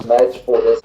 match for this.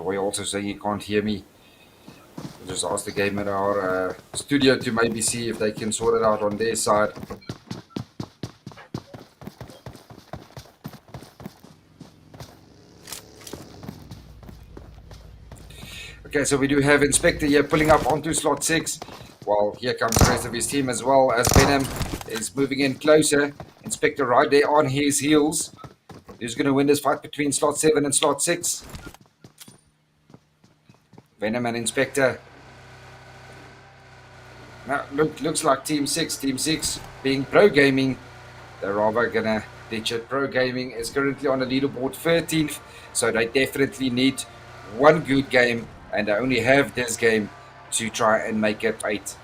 Roy also saying he can't hear me. I'll just ask the game at our studio to maybe see if they can sort it out on their side. Okay, so we do have Inspector here pulling up onto slot 6. Well, here comes the rest of his team as well, as Venom is moving in closer. Inspector right there on his heels. Who's going to win this fight between slot 7 and slot 6? Venom and Inspector. Now, looks like Team 6 being pro gaming, they're rather gonna ditch it. Pro gaming is currently on the leaderboard 13th, so they definitely need one good game, and they only have this game to try and make it 8.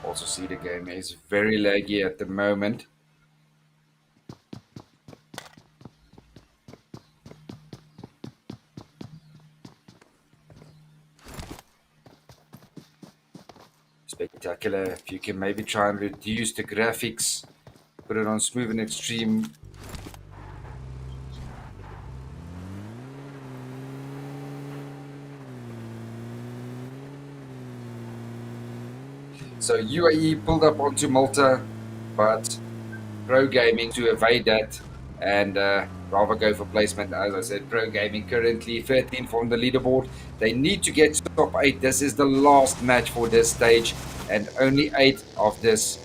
Also see the game is very laggy at the moment. Spectacular. If you can maybe try and reduce the graphics, put it on smooth and extreme. So UAE pulled up onto Malta, but Pro Gaming to evade that and rather go for placement. As I said, Pro Gaming currently 13th on the leaderboard. They need to get to top 8. This is the last match for this stage, and only 8 uh, of this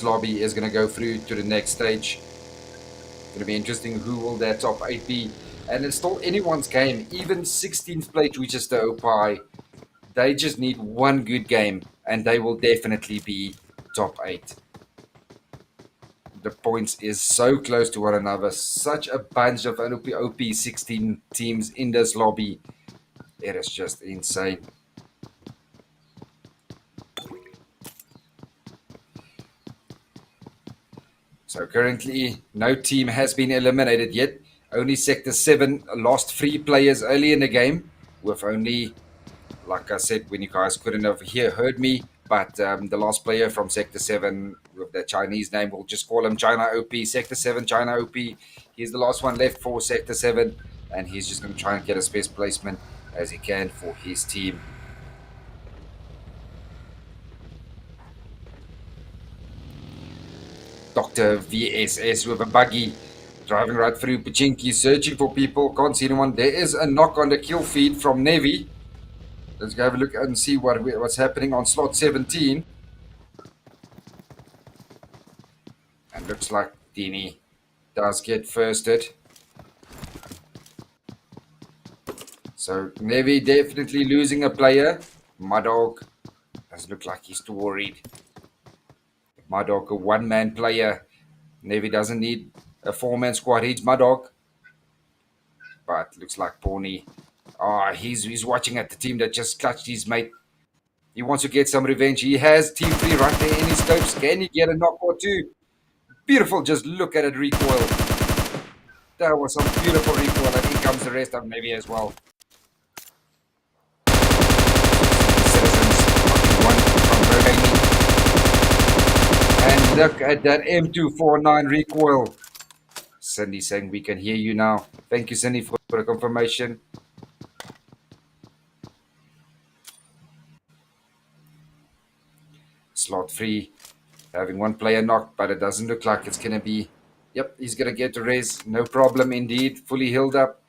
lobby is going to go through to the next stage. Going to be interesting who will their top 8 be. And it's still anyone's game. Even 16th place, which is the OPI, they just need one good game, and they will definitely be top 8. The points is so close to one another. Such a bunch of OP 16 teams in this lobby. It is just insane. So currently, no team has been eliminated yet. Only Sector 7 lost 3 players early in the game, with only, like I said, when you guys couldn't have heard me, but the last player from Sector 7 with the Chinese name, we'll just call him China OP, Sector 7 China OP. He's the last one left for Sector 7, and he's just going to try and get as best placement as he can for his team. Dr. VSS with a buggy driving right through Pachinki, searching for people. Can't see anyone. There is a knock on the kill feed from Navy. Let's go have a look and see what's happening on slot 17. And looks like Dini does get firsted. So Navy definitely losing a player. Mudog does look like he's too worried. Mudog, a one-man player. Navy doesn't need a four-man squad. He's Mudog. But looks like Pony. He's watching at the team that just clutched his mate. He wants to get some revenge. He has Team 3 right there in his scopes. Can he get a knock or two? Beautiful. Just look at it recoil. That was some beautiful recoil. And here comes the rest of Navy as well. Citizens one from Burgaming. And look at that M249 recoil. Cindy saying we can hear you now. Thank you, Cindy, for the confirmation. Slot 3 having one player knocked, but it doesn't look like it's going to be. Yep, he's going to get the res. No problem indeed. Fully healed up.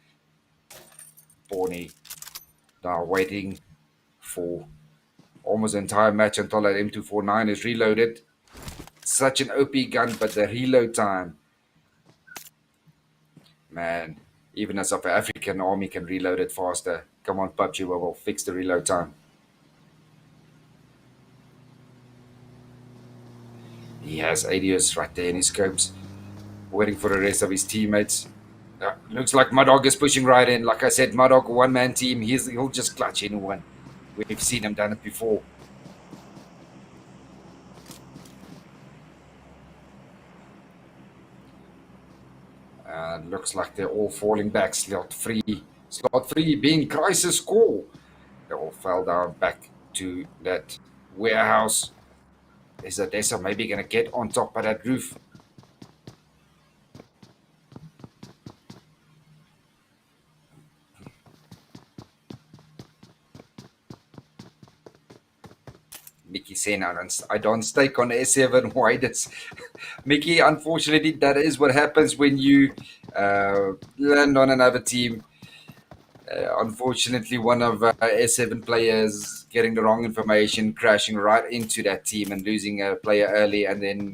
Borny now waiting for almost the entire match until that M249 is reloaded. Such an OP gun, but the reload time. Man, even a South African army can reload it faster. Come on, PUBG, we'll fix the reload time. He has ADS right there in his scopes, waiting for the rest of his teammates. Looks like Mudog is pushing right in. Like I said, Mudog, one-man team. He'll just clutch anyone. We've seen him done it before. Looks like they're all falling back. Slot 3 being crisis core. They all fell down back to that warehouse. Is Odessa maybe going to get on top of that roof? Mickey saying, I don't stake on S7. Why does Mickey? Unfortunately, that is what happens when you land on another team. Unfortunately, one of S7 players getting the wrong information, crashing right into that team and losing a player early, and then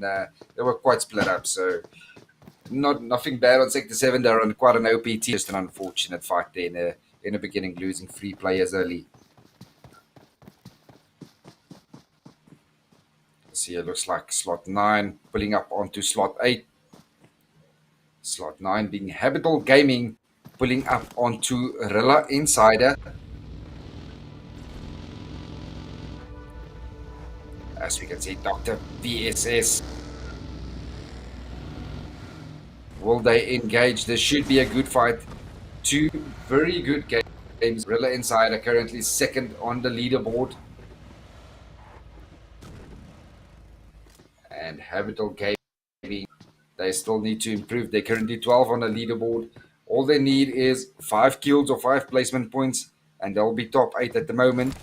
they were quite split up. So Not nothing bad on Sector 7. They're on quite an OPT. Just an unfortunate fight there in the beginning, losing three players early. See, it looks like slot 9 pulling up onto slot 8. Slot 9 being Habitable Gaming, pulling up onto Rilla Insider. As we can see, Dr. VSS. Will they engage? This should be a good fight. Two very good games. Rilla Insider currently second on the leaderboard. And Habitable Gaming, they still need to improve. They're currently 12 on the leaderboard. All they need is 5 kills or 5 placement points, and they'll be top 8 at the moment.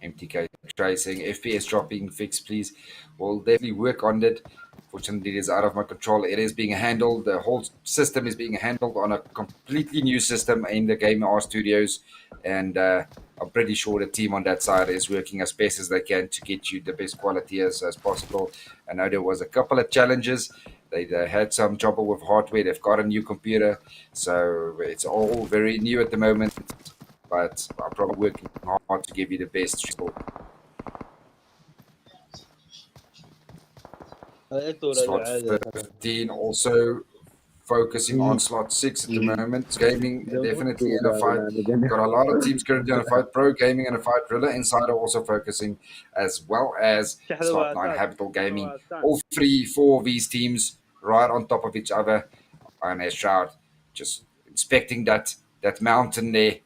MTK tracing, FPS dropping, fix please. We'll definitely work on it. Fortunately, it is out of my control. It is being handled. The whole system is being handled on a completely new system in the Gamr Studios, and I'm pretty sure the team on that side is working as best as they can to get you the best quality as possible. I know there was a couple of challenges. They had some trouble with hardware. They've got a new computer, so it's all very new at the moment. But I'm probably working hard to give you the best result. Slot 15 also focusing on slot 6 at the moment. Gaming definitely in a fight. Got a lot of teams currently in a fight. Pro Gaming in a fight. Rilla Insider also focusing, as well as slot 9 Habitable Gaming. All three, four of these teams right on top of each other on a shroud. Just inspecting that mountain there.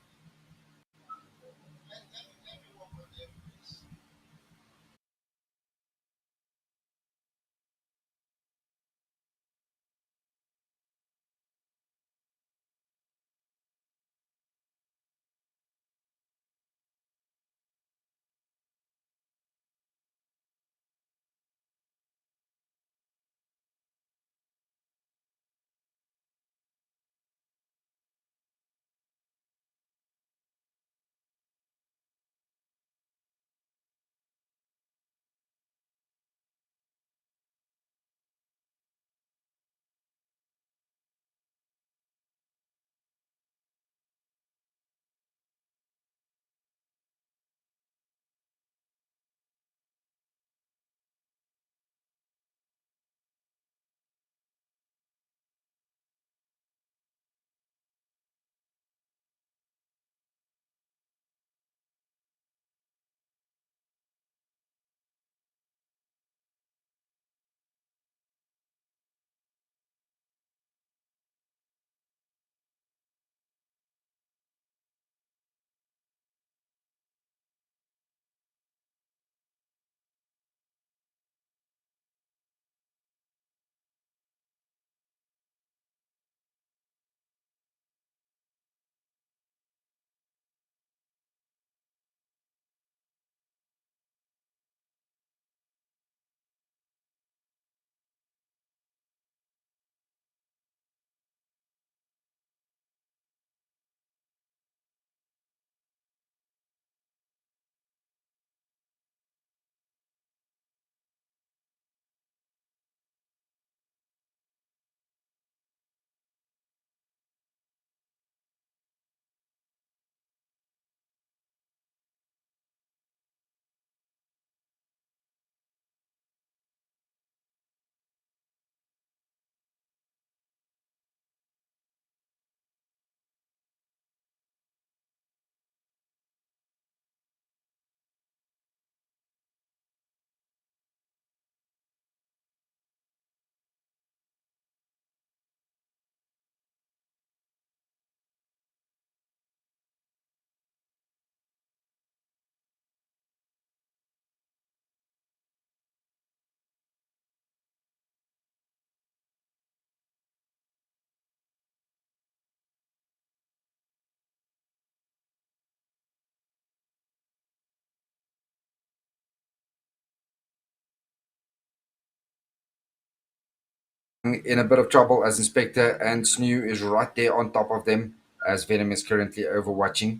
In a bit of trouble as Inspector, and Snoo is right there on top of them as Venom is currently overwatching.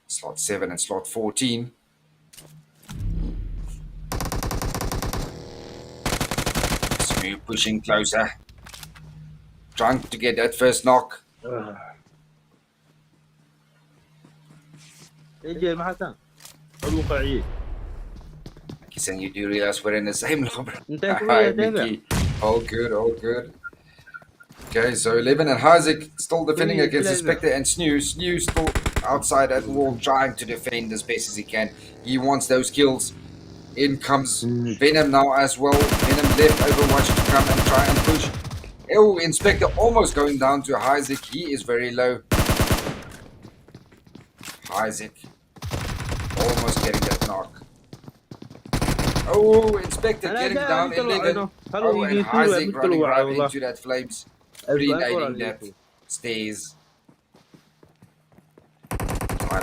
Slot 7 and slot 14. Snoo pushing closer. Trying to get that first knock. اجي ما حسن الواقعية Kissing, you do realize we're in the same lobby. انت يا Alright, تابع Mickey. All good, all good. Okay, so 11 and Isaac still defending Three, against the 11. Spectre and Snoo. Snoo still outside that wall trying to defend as best as he can. He wants those kills. In comes Venom now as well. Venom left Overwatch to come and try and push. Oh, Inspector almost going down to Isaac. He is very low. Isaac almost getting that knock. Oh, Inspector getting down 11. Oh, and Isaac running right into that flames. Grenading that stairs.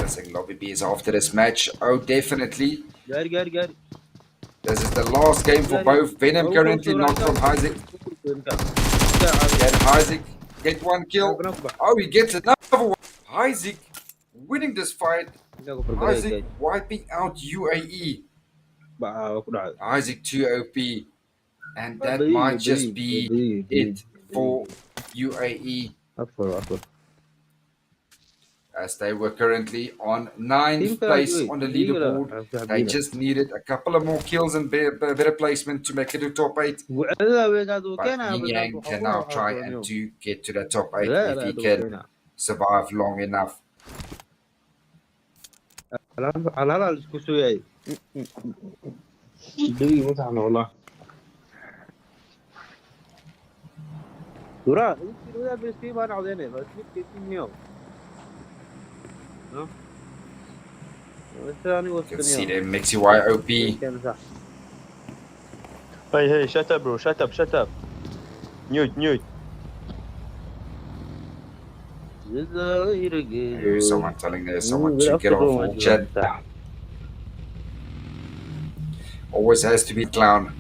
Saying Lobby B is after this match. Oh, definitely. قاري This is the last game for both. Venom currently knocked from Isaac. Get Isaac. Get one kill. Oh, he gets another one. Isaac winning this fight. Isaac wiping out UAE. Isaac 2 OP. And that might just be it for UAE. As they were currently on 9th place on the leaderboard. They just needed a couple of more kills and better placement to make it to top 8. But Yin Yang can now try and to get to the top 8 if he can survive long enough. على الكوسو جاي دقيقة متعنا والله ورا يصير بس في ما نعودينه بس في يوم You can see them Mixy YOP. Hey, shut up, bro. Shut up. Mute. Here's someone telling there's someone to get off the chat. Always has to be clown.